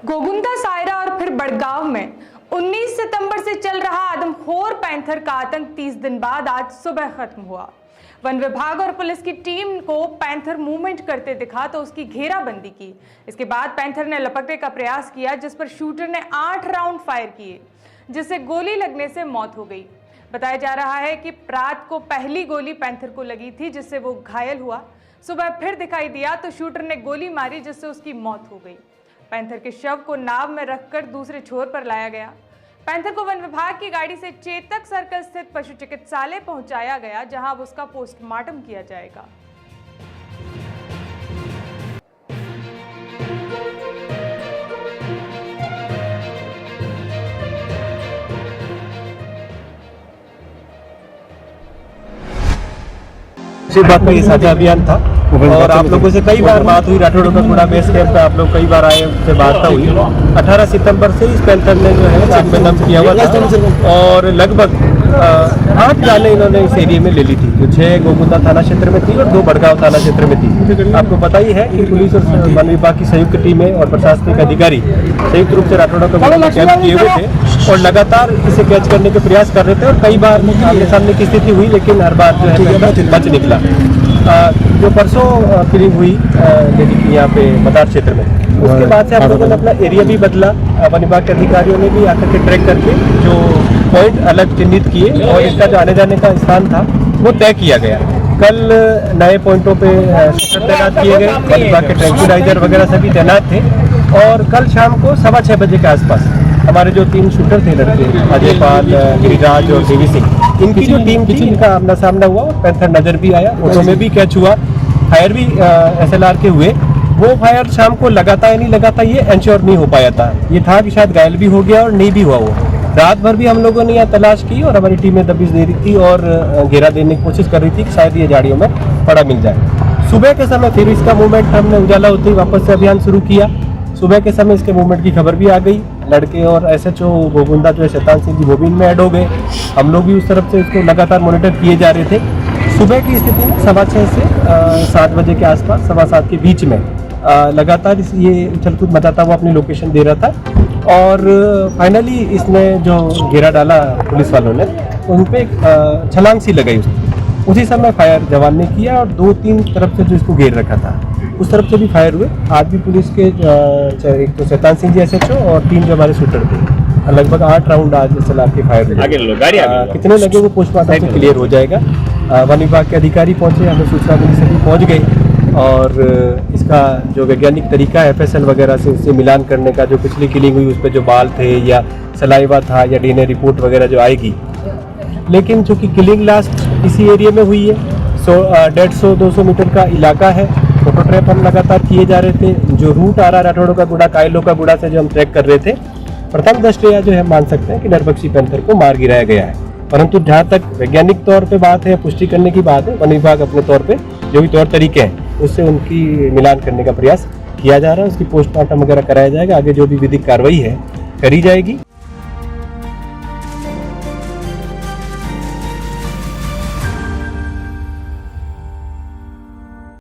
गोगुंदा, सायरा और फिर बड़गांव में 19 सितंबर से चल रहा आदमखोर पैंथर का आतंक 30 दिन बाद आज सुबह खत्म हुआ। वन विभाग और पुलिस की टीम को पैंथर मूवमेंट करते दिखा तो उसकी घेराबंदी की। इसके बाद पैंथर ने लपकने का प्रयास किया, जिस पर शूटर ने 8 राउंड फायर किए, जिससे गोली लगने से मौत हो गई। बताया जा रहा है कि रात को पहली गोली पैंथर को लगी थी, जिससे वो घायल हुआ। सुबह फिर दिखाई दिया तो शूटर ने गोली मारी, जिससे उसकी मौत हो गई। पैंथर के शव को नाव में रखकर दूसरे छोर पर लाया गया। पैंथर को वन विभाग की गाड़ी से चेतक सर्कल स्थित पशु चिकित्सालय पहुंचाया गया, जहां अब उसका पोस्टमार्टम किया जाएगा। इसी बात का ये साझा अभियान था और आप लोगों से कई बार बात हुई। राठौड़ का कूड़ा बेस कैंप पे आप लोग कई बार आए, उससे वार्ता हुई। 18 सितंबर से इस पैंथर ने जो है नाक में दम किया हुआ था और लगभग 8 जाने इन्होंने इस एरिया में ले ली थी, जो 6 गोगुंदा थाना क्षेत्र में थी और 2 बड़गांव थाना क्षेत्र में थी। आपको पता ही है कि पुलिस और वन विभाग की संयुक्त टीमें और प्रशासनिक अधिकारी संयुक्त रूप से राठौड़ का कूड़ा कैंप किए हुए थे और लगातार इसे कैच करने के प्रयास कर रहे थे और कई बार आमने सामने की स्थिति हुई, लेकिन हर बार जो है बच निकला। जो परसों किलिंग हुई लेडी की यहाँ पे मदार क्षेत्र में, उसके बाद से हम लोगों ने अपना एरिया भी बदला। वन विभाग के अधिकारियों ने भी आकर के ट्रैक करके जो पॉइंट अलग चिन्हित किए और इसका जो आने जाने का स्थान था वो तय किया गया। कल नए पॉइंटों पे तैनात किए गए, वन विभाग के ट्रैंक्विलाइजर वगैरह सभी तैनात थे और कल शाम को 6:15 बजे के आसपास हमारे जो 3 शूटर थे लड़के, अजय पाल, गिरिराज और देवी सिंह, इनकी जो टीम थी, इनका आमना सामना हुआ। पैंथर नजर भी आया, फोटो में भी कैच हुआ, फायर भी SLR के हुए। वो फायर शाम को लगाता या नहीं लगाता ये इंश्योर नहीं हो पाया था। ये था कि शायद घायल भी हो गया और नहीं भी हुआ। वो रात भर भी हम लोगों ने यहाँ तलाश की और हमारी टीमें दबिश दे रही थी और घेरा देने की कोशिश कर रही थी कि शायद ये झाड़ियों में पड़ा मिल जाए। सुबह के समय फिर इसका मूवमेंट हमने उजाला होते ही वापस से अभियान शुरू किया। सुबह के समय इसके मूवमेंट की खबर भी आ गई। लड़के और SHO गोगुंदा जो है शैतान सिंह जी वो भी इनमें ऐड हो गए। हम लोग भी उस तरफ से इसको लगातार मॉनिटर किए जा रहे थे। सुबह की स्थिति में 6:15 से 7 बजे के आसपास, 7:15 के बीच में लगातार ये उछल-कूद मचाता हुआ अपनी लोकेशन दे रहा था और फाइनली इसने जो घेरा डाला पुलिस वालों ने, उन पर छलांग सी लगाई। उसी समय फायर जवान ने किया और 2-3 तरफ से जो इसको घेर रखा था उस तरफ से भी फायर हुए। आज भी पुलिस के एक तो शैतान सिंह जी SHO और 3 जो हमारे शूटर थे, लगभग 8 राउंड आज SLR के फायर हुए। कितने लगे वो पोस्टमार्टम से क्लियर हो जाएगा। वन विभाग के अधिकारी पहुंचे, हमें सूचना मिली, सभी पहुंच गए और इसका जो वैज्ञानिक तरीका है FSL वगैरह से उससे मिलान करने का, जो पिछली किलिंग हुई उस पर जो बाल थे या सलाइवा था या DNA रिपोर्ट वगैरह जो आएगी। लेकिन चूँकि किलिंग लास्ट इसी एरिया में हुई है, 150-200 मीटर का इलाका है। फोटो ट्रैप हम लगातार किए जा रहे थे। जो रूट आ रहा है राठौड़ों का गुड़ा, कायलों का गुड़ा से जो हम ट्रैक कर रहे थे, प्रथम दृष्टया जो है मान सकते हैं कि नरभक्षी पैंथर को मार गिराया गया है। परंतु जहाँ तक वैज्ञानिक तौर पे बात है, पुष्टि करने की बात है, वन विभाग अपने तौर पे जो भी तौर तरीके हैं उससे उनकी मिलान करने का प्रयास किया जा रहा है। उसकी पोस्टमार्टम वगैरह कराया जाएगा। आगे जो भी विधिक कार्रवाई है करी जाएगी।